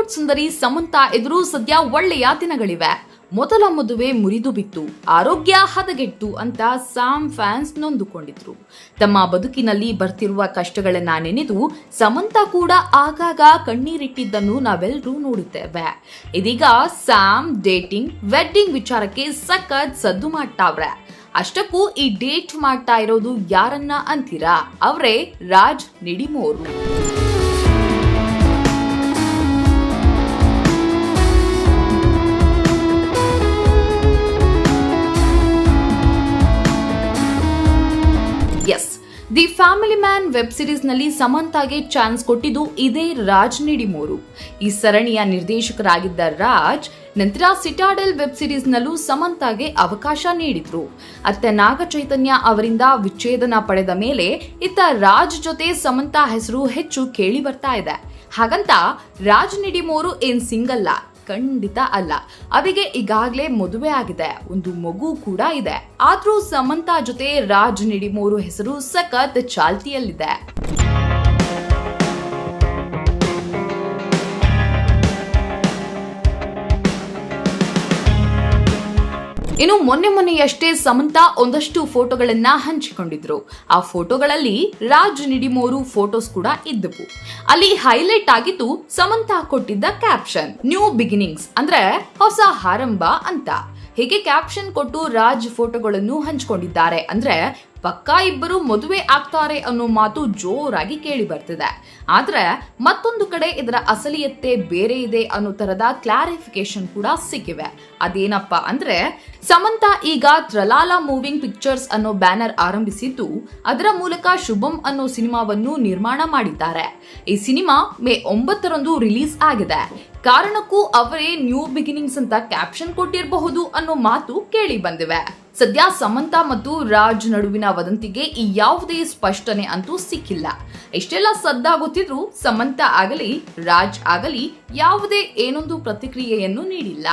Bollywood ಸುಂದರಿ ಸಮಂತಾ ಎದುರು ಸದ್ಯ ಒಳ್ಳೆಯ ದಿನಗಳಿವೆ. ಮೊದಲ ಮದುವೆ ಮುರಿದು ಬಿತ್ತು, ಆರೋಗ್ಯ ಹದಗೆಟ್ಟು ಅಂತ ಸ್ಯಾಮ್ ಫ್ಯಾನ್ಸ್ ನೊಂದುಕೊಂಡಿದ್ರು. ತಮ್ಮ ಬದುಕಿನಲ್ಲಿ ಬರ್ತಿರುವ ಕಷ್ಟಗಳನ್ನ ನೆನೆದು ಸಮಂತಾ ಕೂಡ ಆಗಾಗ ಕಣ್ಣೀರಿಟ್ಟಿದ್ದನ್ನು ನಾವೆಲ್ಲರೂ ನೋಡುತ್ತೇವೆ. ಇದೀಗ ಸ್ಯಾಮ್ ಡೇಟಿಂಗ್, ವೆಡ್ಡಿಂಗ್ ವಿಚಾರಕ್ಕೆ ಸಖತ್ ಸದ್ದು ಮಾಡ್ತಾವ್ರೆ. ಅಷ್ಟಕ್ಕೂ ಈ ಡೇಟ್ ಮಾಡ್ತಾ ಇರೋದು ಯಾರನ್ನ ಅಂತೀರಾ? ಅವರೇ Raj Nidimoru. Yes, the family man web series ನಲ್ಲಿ ಸಮಂತಾಗೆ ಚಾನ್ಸ್ ಕೊಟ್ಟಿದ್ದು ಇದೇ ರಾಜ್ ನಿಡಿಮೋರು. ಈ ಸರಣಿಯ ನಿರ್ದೇಶಕರಾಗಿದ್ದ ರಾಜ್ ನಂತರ ಸಿಟಾಡೆಲ್ ವೆಬ್ ಸಿರೀಸ್ ನಲ್ಲೂ ಸಮಂತಾಗೆ ಅವಕಾಶ ನೀಡಿದ್ರು. ಅತ್ತೆ ನಾಗ ಚೈತನ್ಯ ಅವರಿಂದ ವಿಚ್ಛೇದನ ಪಡೆದ ಮೇಲೆ ಇತ್ತ ರಾಜ್ ಜೊತೆ ಸಮಂತಾ ಹೆಸರು ಹೆಚ್ಚು ಕೇಳಿ ಬರ್ತಾ ಇದೆ. ಹಾಗಂತ ರಾಜ್ ನಿಡಿಮೋರು ಏನ್ ಸಿಂಗಲ್ಲ, ಖಂಡಿತ ಅಲ್ಲ. ಅವರಿಗೆ ಈಗಾಗಲೇ ಮದುವೆ ಆಗಿದೆ, ಒಂದು ಮಗು ಕೂಡ ಇದೆ. ಆದ್ರೂ ಸಮಂತಾ ಜೊತೆ ರಾಜ್ ನಿಡಿಮೋರು ಹೆಸರು ಸಖತ್ ಚಾಲ್ತಿಯಲ್ಲಿದೆ. ಇನ್ನು ಮೊನ್ನೆಯಷ್ಟೇ ಸಮಂತಾ ಒಂದಷ್ಟು ಫೋಟೋಗಳನ್ನ ಹಂಚಿಕೊಂಡಿದ್ರು. ಆ ಫೋಟೋಗಳಲ್ಲಿ ರಾಜ್ ನಿಡಿಮೋರು ಫೋಟೋಸ್ ಕೂಡ ಇದ್ದವು. ಅಲ್ಲಿ ಹೈಲೈಟ್ ಆಗಿತ್ತು ಸಮಂತಾ ಕೊಟ್ಟಿದ್ದ ಕ್ಯಾಪ್ಷನ್, ನ್ಯೂ ಬಿಗಿನಿಂಗ್ಸ್ ಅಂದ್ರೆ ಹೊಸ ಆರಂಭ ಅಂತ. ಹೀಗೆ ಕ್ಯಾಪ್ಷನ್ ಕೊಟ್ಟು ರಾಜ್ ಫೋಟೋಗಳನ್ನು ಹಂಚಿಕೊಂಡಿದ್ದಾರೆ. ಅಂದ್ರೆ ಪಕ್ಕಾ ಇಬ್ಬರು ಮದುವೆ ಆಗ್ತಾರೆ ಅನ್ನೋ ಮಾತು ಜೋರಾಗಿ ಕೇಳಿ ಬರ್ತಿದೆ. ಆದ್ರೆ ಮತ್ತೊಂದು ಕಡೆ ಇದರ ಅಸಲಿಯತ್ತೆ ಬೇರೆ ಇದೆ ಅನ್ನೋ ತರದ ಕ್ಲಾರಿಫಿಕೇಶನ್ ಕೂಡ ಸಿಕ್ಕಿವೆ. ಅದೇನಪ್ಪ ಅಂದ್ರೆ, ಸಮಂತಾ ಈಗ ತ್ರಲಾಲಾ ಮೂವಿಂಗ್ ಪಿಕ್ಚರ್ಸ್ ಅನ್ನೋ ಬ್ಯಾನರ್ ಆರಂಭಿಸಿದ್ದು, ಅದರ ಮೂಲಕ ಶುಭಂ ಅನ್ನೋ ಸಿನಿಮಾವನ್ನು ನಿರ್ಮಾಣ ಮಾಡಿದ್ದಾರೆ. ಈ ಸಿನಿಮಾ ಮೇ 9ರಂದು ರಿಲೀಸ್ ಆಗಿದೆ. ಕಾರಣಕ್ಕೂ ಅವರೇ ನ್ಯೂ ಬಿಗಿನಿಂಗ್ಸ್ ಅಂತ ಕ್ಯಾಪ್ಷನ್ ಕೊಟ್ಟಿರಬಹುದು ಅನ್ನೋ ಮಾತು ಕೇಳಿ ಬಂದಿವೆ. ಸದ್ಯ ಸಮಂತಾ ಮತ್ತು ರಾಜ್ ನಡುವಿನ ವದಂತಿಗೆ ಈ ಯಾವುದೇ ಸ್ಪಷ್ಟನೆ ಅಂತೂ ಸಿಕ್ಕಿಲ್ಲ. ಎಷ್ಟೆಲ್ಲ ಸದ್ದಾಗುತ್ತಿದ್ರೂ ಸಮಂತಾ ಆಗಲಿ ರಾಜ್ ಆಗಲಿ ಯಾವುದೇ ಏನೊಂದು ಪ್ರತಿಕ್ರಿಯೆಯನ್ನು ನೀಡಿಲ್ಲ.